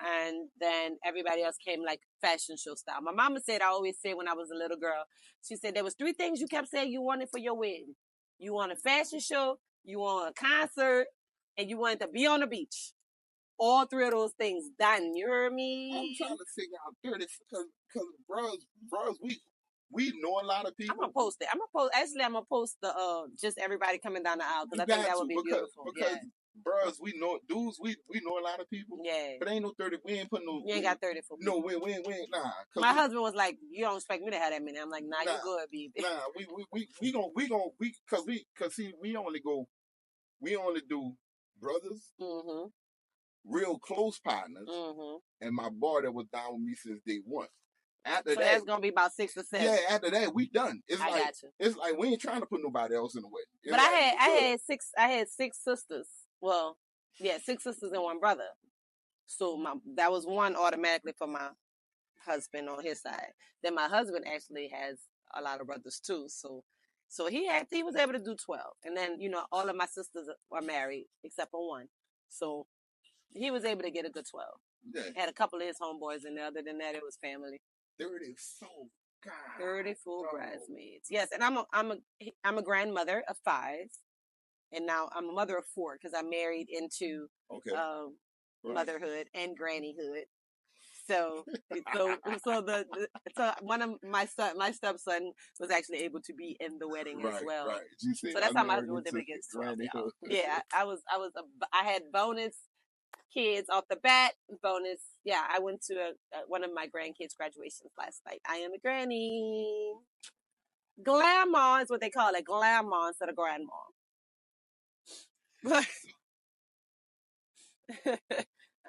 And then everybody else came like fashion show style. My mama said, I always said when I was a little girl, she said there was 3 things you kept saying you wanted for your wedding. You want a fashion show, you want a concert, and you wanted to be on the beach. All 3 of those things done. You heard me? I'm trying to figure out 30 because bros, we know a lot of people. I'm gonna post it. I'm gonna post the just everybody coming down the aisle because I think that would be beautiful. Because bros, we know dudes. We know a lot of people. Yeah. But ain't no 30. We ain't putting no. You ain't got 34. No, we ain't. Nah. My husband was like, "You don't expect me to have that many." I'm like, "Nah, you good, baby." Nah, we only do brothers, real close partners, and my boy that was down with me since day one. After So that, that's gonna be about 6 or 7. yeah, after that, we done. I got you. It's like we ain't trying to put nobody else in the way. It's But like, I had 6 sisters. Well, yeah, 6 sisters and 1 brother. So that was 1 automatically for my husband on his side. Then my husband actually has a lot of brothers too. So he was able to do 12. And then, all of my sisters are married except for 1. So he was able to get a good 12. Yeah. Had a couple of his homeboys in there. Other than that, it was family. 34. God. 34 bridesmaids. Yes, and I'm a grandmother of 5, and now I'm a mother of 4 because I married into motherhood and grannyhood. So one of my stepson was actually able to be in the wedding as well. Right. So that's how my husband was able to get 12. Yeah, I had bonus kids off the bat. Bonus. Yeah, I went to one of my grandkids' graduations last night. I am a granny. Grandma is what they call it. Grandma instead of grandma.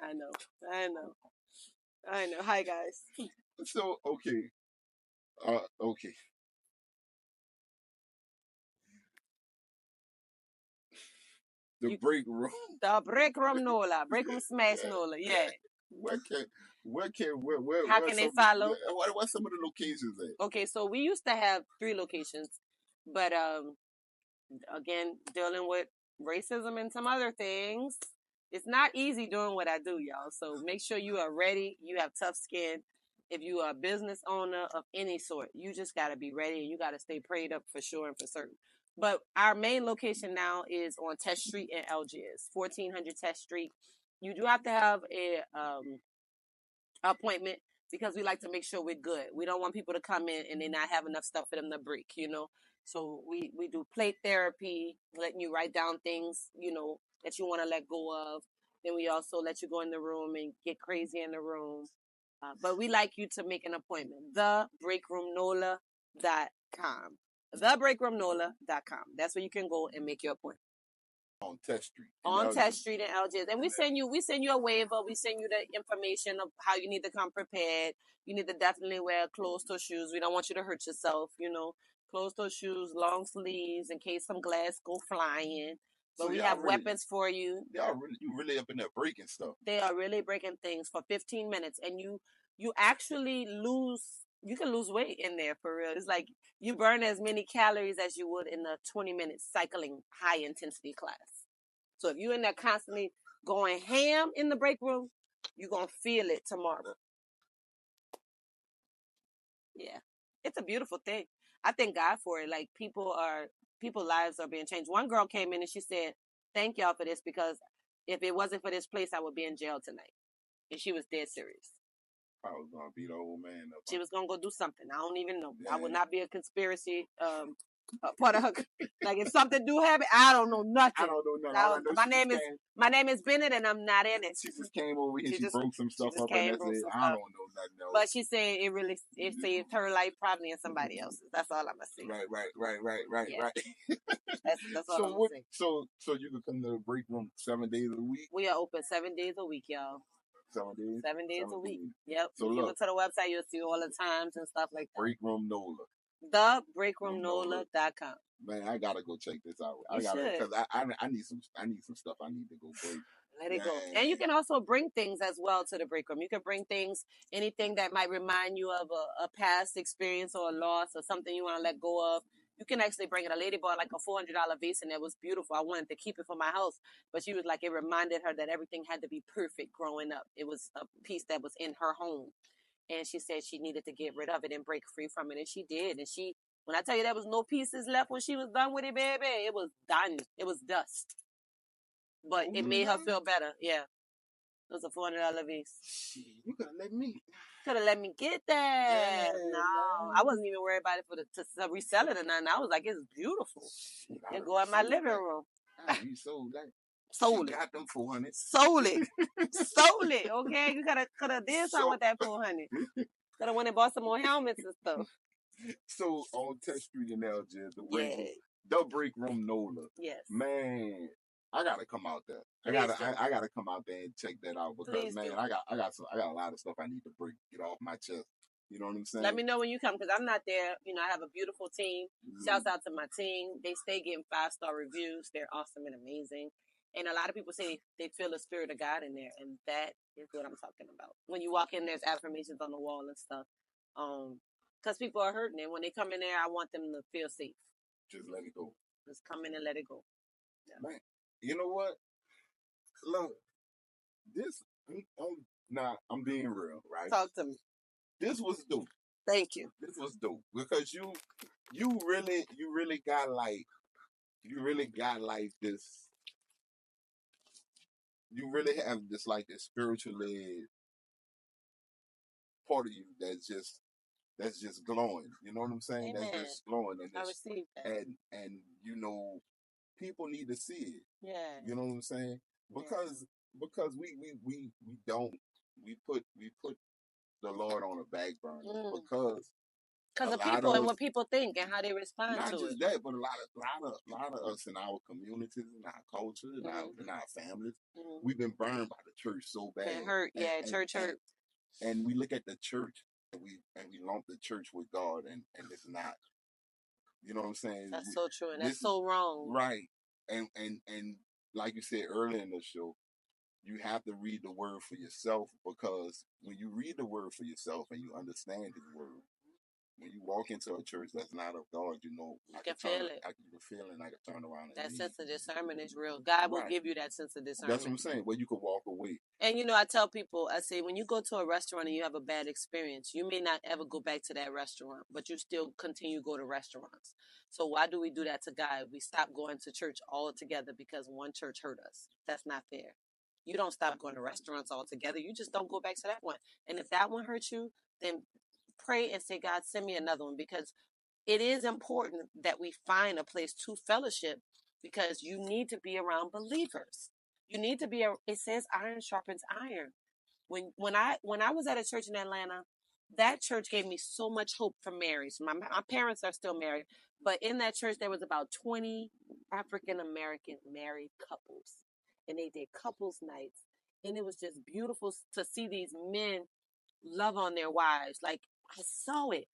I know. Hi, guys. So, okay. The break room. The break room Nola. Break room smash Nola. Yeah. How can they follow? What's some of the locations at? Okay, so we used to have 3 locations, but again, dealing with racism and some other things, it's not easy doing what I do, y'all. So make sure you are ready. You have tough skin. If you are a business owner of any sort, you just got to be ready and you got to stay prayed up for sure and for certain. But our main location now is on Test Street in Algiers, 1400 Test Street. You do have to have a appointment because we like to make sure we're good. We don't want people to come in and they not have enough stuff for them to break, So we do plate therapy, letting you write down things, that you want to let go of. Then we also let you go in the room and get crazy in the room. But we like you to make an appointment. TheBreakroomNola.com. TheBreakroomNola.com. That's where you can go and make your appointment. On Test Street. On Test Street in Algiers. And we send you a waiver. We send you the information of how you need to come prepared. You need to definitely wear closed-toe shoes. We don't want you to hurt yourself, Closed-toe shoes, long sleeves, in case some glass go flying. But we have weapons for you. You really up in there breaking stuff. They are really breaking things for 15 minutes. And you actually you can lose weight in there for real. It's like you burn as many calories as you would in a 20-minute cycling high-intensity class. So if you're in there constantly going ham in the break room, you're going to feel it tomorrow. Yeah. It's a beautiful thing. I thank God for it. Like, people's lives are being changed. One girl came in and she said, thank y'all for this because if it wasn't for this place, I would be in jail tonight. And she was dead serious. I was going to beat the old man up. She was going to go do something. I don't even know. Yeah. I would not be a conspiracy part of her. Like, if something do happen, I don't know nothing. I don't know nothing. My name is Bennett, and I'm not in it. She just came over here. She broke some stuff up, and that's it. I don't know nothing else. But she said it saved her life probably and somebody else's. That's all I'm gonna say. Right. Yeah. That's all I'm gonna say. So you can come to the break room 7 days a week. We are open 7 days a week, y'all. 7 days. 7 days a week. Yep. So if you look to the website, you'll see all the times and stuff like that. Break Room Nola. TheBreakroomNola.com. Man, I gotta go check this out. Because I need some stuff I need to go break. Let it go. And you can also bring things as well to the break room. You can bring things, anything that might remind you of a past experience or a loss or something you want to let go of. You can actually bring it. A lady bought like a $400 vase and it was beautiful. I wanted to keep it for my house, but she was like, it reminded her that everything had to be perfect growing up. It was a piece that was in her home. And she said she needed to get rid of it and break free from it. And she did. And when I tell you there was no pieces left when she was done with it, baby, it was done. It was dust. But it made her feel better. Yeah. It was a $400 vase. You could have let me. Could have let me get that. Yeah, no. I wasn't even worried about it to resell it or nothing. I was like, it's beautiful. It go in my living room. You sold that. Sold it. Got them 400. Sold it. Sold it. Okay, you could have did something with that 400. Could have went and bought some more helmets and stuff. So on Test Street in Algiers, the break room Nola. Yes. Man, I gotta come out there. I gotta come out there and check that out because I got a lot of stuff I need to get off my chest. You know what I'm saying? Let me know when you come because I'm not there. You know, I have a beautiful team. Shouts out to my team. They stay getting 5-star reviews. They're awesome and amazing. And a lot of people say they feel the spirit of God in there, and that is what I'm talking about. When you walk in, there's affirmations on the wall and stuff. Because people are hurting, and when they come in there, I want them to feel safe. Just let it go. Just come in and let it go. Yeah. Man, you know what? Look, this. I'm being real, right? Talk to me. This was dope. Thank you. This was dope because you really got like this. You really have this like this spiritually part of you that's just glowing. You know what I'm saying? Amen. That's just glowing, and I received that. And you know, people need to see it. Yeah. You know what I'm saying? Because we put the Lord on a back burner because of people and what people think and how they respond to it. Not just that, but a lot of us in our communities, in our culture, in our families, we've been burned by the church so bad. Been hurt, church hurt. And we look at the church and we lump the church with God, and it's not. You know what I'm saying? That's so true, and that's so wrong. Right. And like you said earlier in the show, you have to read the word for yourself, because when you read the word for yourself and you understand His word, when you walk into a church that's not of God, you know, you can feel it. I can feel it, and I can turn around. That sense of discernment is real. God will give you that sense of discernment. That's what I'm saying. Where you can walk away. And, you know, I tell people, I say, when you go to a restaurant and you have a bad experience, you may not ever go back to that restaurant, but you still continue to go to restaurants. So why do we do that to God? We stop going to church altogether because one church hurt us. That's not fair. You don't stop going to restaurants altogether. You just don't go back to that one. And if that one hurts you, then pray and say, God, send me another one, because it is important that we find a place to fellowship, because you need to be around believers. You need to be, it says iron sharpens iron. When I was at a church in Atlanta, that church gave me so much hope for marriage. My parents are still married, but in that church, there was about 20 African-American married couples, and they did couples nights. And it was just beautiful to see these men love on their wives. Like, I saw it.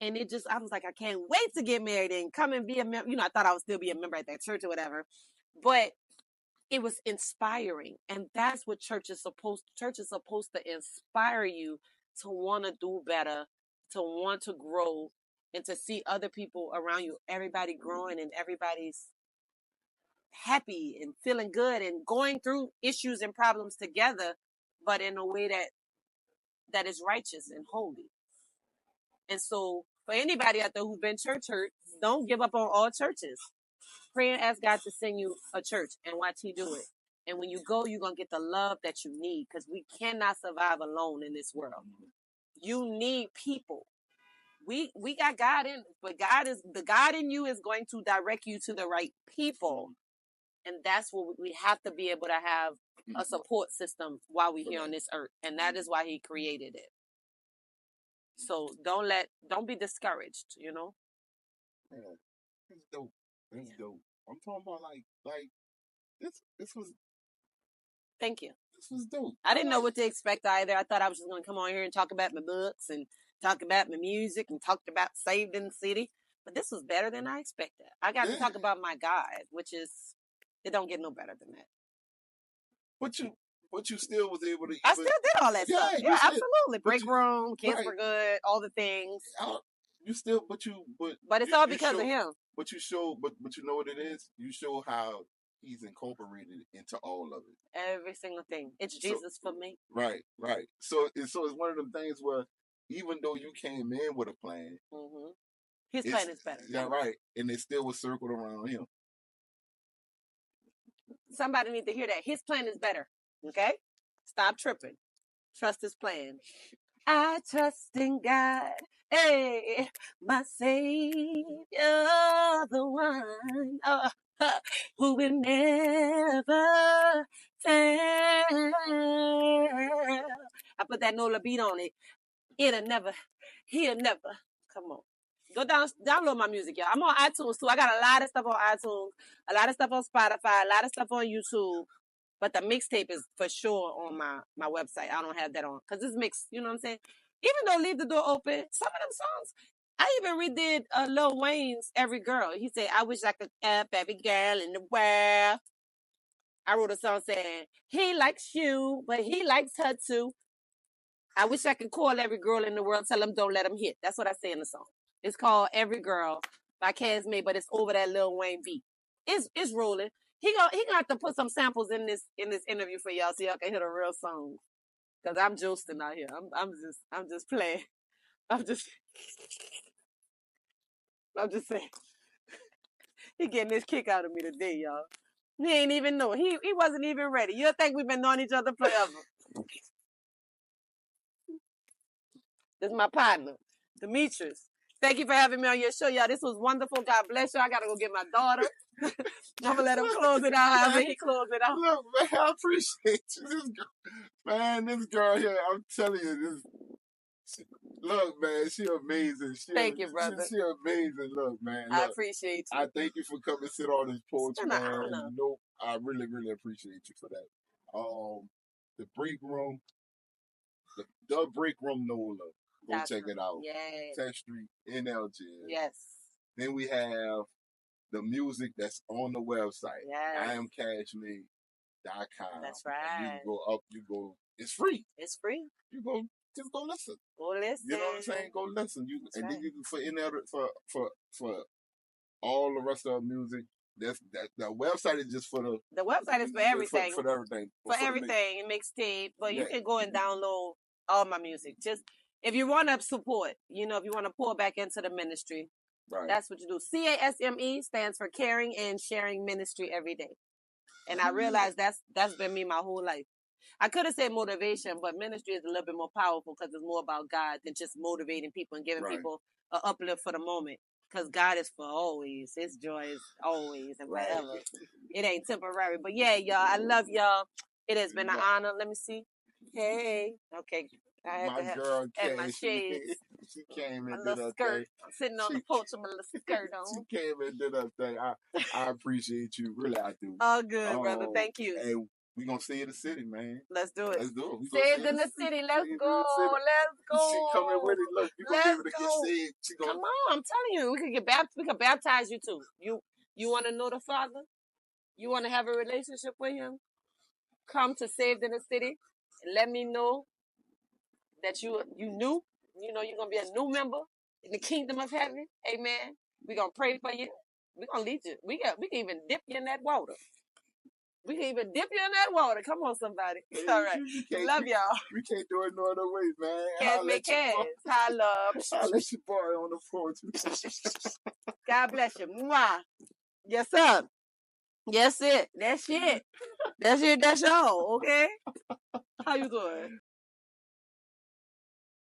And it just, I was like, I can't wait to get married and come and be a member. You know, I thought I would still be a member at that church or whatever. But it was inspiring. And that's what church is supposed to inspire you to want to do better, to want to grow, and to see other people around you, everybody growing and everybody's happy and feeling good and going through issues and problems together, but in a way that is righteous and holy. And so for anybody out there who's been church hurt, don't give up on all churches. Pray and ask God to send you a church and watch He do it. And when you go, you're going to get the love that you need, because we cannot survive alone in this world. You need people. We got God in, but the God in you is going to direct you to the right people. And that's what we have to be able to have, a support system while we're here on this earth. And that is why He created it. So don't be discouraged, you know? Yeah. It's dope. It's dope. I'm talking about like this was. Thank you. This was dope. I didn't know what to expect either. I thought I was just going to come on here and talk about my books and talk about my music and talk about Saved in the City. But this was better than I expected. I got to talk about my God, which is, it don't get no better than that. But you still was able to. I still did all that stuff. Yeah, absolutely. Break room, kids were good, all the things. You still, but it's all because of Him. But you show, but you know what it is? You show how He's incorporated into all of it. Every single thing. It's Jesus for me. Right. So it's one of them things where, even though you came in with a plan, His plan is better. Yeah, right. And it still was circled around Him. Somebody need to hear that. His plan is better. Okay? Stop tripping. Trust His plan. I trust in God, hey, my Savior, the one who will never fail. I put that Nola beat on it. He'll never. Come on. Go download my music, y'all. I'm on iTunes, too. I got a lot of stuff on iTunes, a lot of stuff on Spotify, a lot of stuff on YouTube. But the mixtape is for sure on my website. I don't have that on because it's mixed. You know what I'm saying? Even though Leave the Door Open, some of them songs, I even redid Lil Wayne's Every Girl. He said, I wish I could have every girl in the world. I wrote a song saying, he likes you, but he likes her too. I wish I could call every girl in the world, tell them don't let them hit. That's what I say in the song. It's called Every Girl by Casme, but it's over that Lil Wayne beat. It's rolling. He gonna have to put some samples in this interview for y'all so y'all can hear the real song. Cause I'm joosting out here. I'm just playing. I'm just saying. He getting this kick out of me today, y'all. He ain't even know. He wasn't even ready. You'll think we've been knowing each other forever. This is my partner, Demetrius. Thank you for having me on your show, y'all. This was wonderful. God bless you. I gotta go get my daughter. I'm gonna let him close it out. However he close it out. Look, man, I appreciate you. This girl here, I'm telling you, look, man, she amazing. Thank you, brother. She amazing. Look, man. Look, I appreciate you. I thank you for coming sit on this porch, man. Honor. No, I really, really appreciate you for that. The break room, the break room, NOLA. Go check it out. Yes. 10th Street in LG. Yes. Then we have the music that's on the website. Yes. IamCashme.com. That's right. You go. It's free. It's free. Just go listen. Go listen. You know what I'm saying? Go listen. Then you can for any other for all the rest of the music. The website is just for the website is for everything. For everything. For everything. Mixtape. But you can go and download all my music. Just if you want to support, if you want to pour back into the ministry, right. That's what you do. CASME stands for Caring and Sharing Ministry Every Day. And I realized that's been me my whole life. I could have said motivation, but ministry is a little bit more powerful because it's more about God than just motivating people and giving people an uplift for the moment. Because God is for always. His joy is always and forever. It ain't temporary. But yeah, y'all, I love y'all. It has been an honor. Let me see. Hey. Okay. I had my to girl have my shades. She came and my did her skirt. thing. I'm sitting on the porch with my little skirt on. She came and did her thing. I appreciate you. Really, I do. Oh, good, brother. Thank you. And we're going to stay in the city, man. Let's do it. Let's do it. Saved in the city. Let's go. Let's go. She coming with it. Look, you're going to be able to get saved. Come on. I'm telling you. We can baptize you too. You want to know the Father? You want to have a relationship with Him? Come to Saved in the City and let me know that you new. You're going to be a new member in the kingdom of heaven. Amen. We're going to pray for you. We're going to lead you. We can even dip you in that water. We can even dip you in that water. Come on, somebody. All right. Love y'all. We can't do it no other way, man. Casme Cash. Hi, love. I'll let your boy on the porch. God bless you. Mwah. Yes, sir. Yes, it. That's it. That's it. That's all. Okay? How you doing?